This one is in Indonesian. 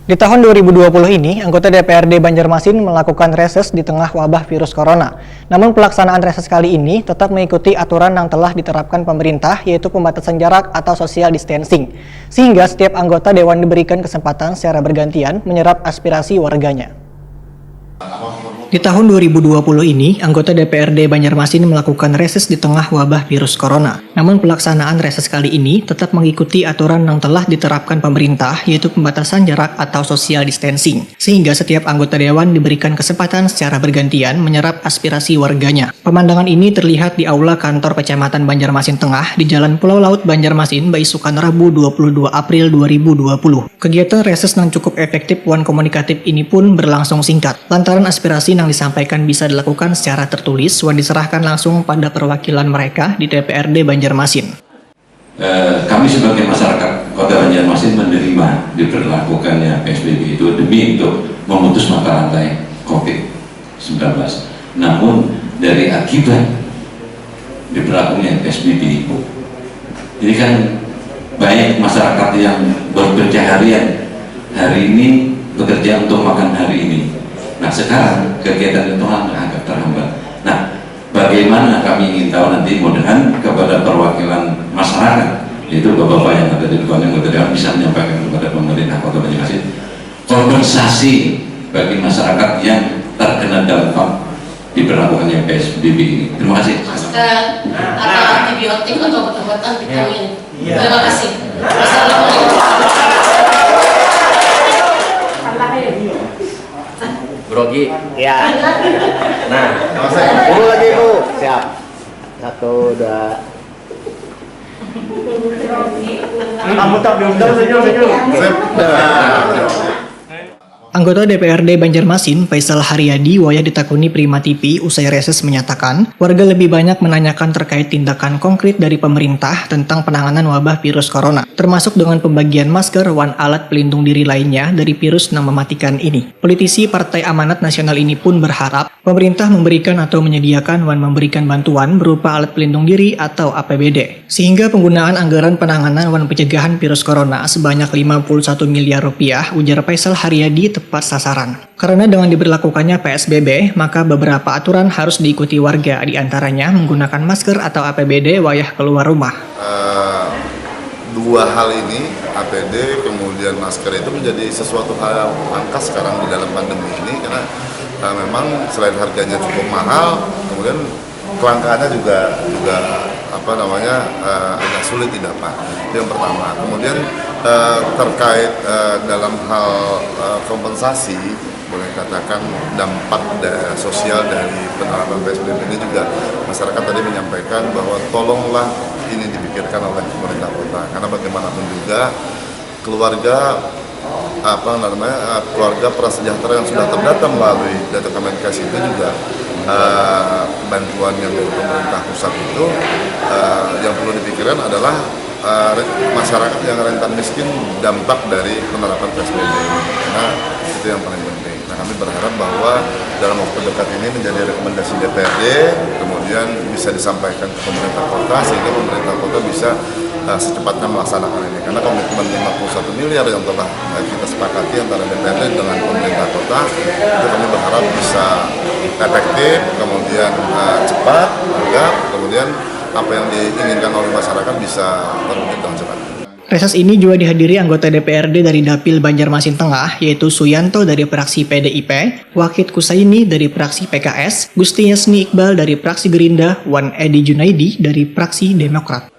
Di tahun 2020 ini, anggota DPRD Banjarmasin melakukan reses di tengah wabah virus corona. Namun pelaksanaan reses kali ini tetap mengikuti aturan yang telah diterapkan pemerintah, yaitu pembatasan jarak atau social distancing. Sehingga setiap anggota dewan diberikan kesempatan secara bergantian menyerap aspirasi warganya. Di tahun 2020 ini, anggota DPRD Banjarmasin melakukan reses di tengah wabah virus corona. Namun pelaksanaan reses kali ini tetap mengikuti aturan yang telah diterapkan pemerintah, yaitu pembatasan jarak atau social distancing. Sehingga setiap anggota dewan diberikan kesempatan secara bergantian menyerap aspirasi warganya. Pemandangan ini terlihat di aula kantor Kecamatan Banjarmasin Tengah di Jalan Pulau Laut Banjarmasin, Baisukan, Rabu 22 April 2020. Kegiatan reses yang cukup efektif dan komunikatif ini pun berlangsung singkat, lantaran aspirasi yang disampaikan bisa dilakukan secara tertulis dan diserahkan langsung pada perwakilan mereka di DPRD Banjarmasin. Kami sebagai masyarakat Kota Banjarmasin menerima diberlakukannya PSBB itu demi untuk memutus mata rantai COVID-19. Namun dari akibat diberlakukannya PSBB ini kan baik masyarakat yang bekerja harian hari ini bekerja untuk makan hari ini. Nah sekarang kegiatan itu agak terhambat. Nah bagaimana kami ingin tahu nanti mudah-mudahan kepada perwakilan masyarakat, yaitu bapak-bapak yang ada di depan yang dewan bisa menyampaikan kepada pemerintah Kota Banjarmasin kompensasi bagi masyarakat yang terkena dampak diberlakukannya PSBB ini. Terima kasih. Masker atau antibiotik atau obat-obatan vitamin. Terima kasih. Wassalamualaikum. Grogi, ya. Nah, dulu lagi Bu, siap. 1, 2. Kamu tak diundang senyum. Anggota DPRD Banjarmasin, Faisal Haryadi, wayah ditakuni Prima TV usai reses menyatakan, warga lebih banyak menanyakan terkait tindakan konkret dari pemerintah tentang penanganan wabah virus corona, termasuk dengan pembagian masker dan alat pelindung diri lainnya dari virus yang mematikan ini. Politisi Partai Amanat Nasional ini pun berharap pemerintah memberikan atau menyediakan dan memberikan bantuan berupa alat pelindung diri atau APBD, sehingga penggunaan anggaran penanganan dan pencegahan virus corona sebanyak 51 miliar rupiah, ujar Faisal Haryadi, tepat sasaran. Karena dengan diberlakukannya PSBB, maka beberapa aturan harus diikuti warga, diantaranya menggunakan masker atau APBD wayah keluar rumah. Dua hal ini, APD kemudian masker, itu menjadi sesuatu hal yang langka sekarang di dalam pandemi ini, karena memang selain harganya cukup mahal, kemudian kelangkaannya juga agak sulit didapat. Itu yang pertama. Kemudian terkait dalam hal kompensasi, boleh katakan dampak sosial dari penerapan PSBB ini juga masyarakat tadi menyampaikan bahwa tolonglah ini dipikirkan oleh pemerintah kota, karena bagaimanapun juga keluarga keluarga prasejahtera yang sudah terdata melalui data Kemenkes itu juga bantuan yang dari pemerintah pusat itu yang perlu dipikirkan adalah masyarakat yang rentan miskin dampak dari penerapan PSBB ini, karena itu yang paling penting. Nah, kami berharap bahwa dalam waktu dekat ini menjadi rekomendasi DPRD, kemudian bisa disampaikan ke pemerintah kota, sehingga pemerintah kota bisa secepatnya melaksanakan ini, karena komitmen 51 miliar yang telah kita sepakati antara DPRD dengan pemerintah kota itu kami berharap bisa efektif, kemudian cepat, tegap, kemudian apa yang diinginkan oleh masyarakat bisa terwujud dengan cepat. Reses ini juga dihadiri anggota DPRD dari Dapil Banjarmasin Tengah, yaitu Suyanto dari fraksi PDIP, Wakit Kusaini dari fraksi PKS, Gusti Yasni Iqbal dari fraksi Gerindra, Wan Edi Junaidi dari fraksi Demokrat.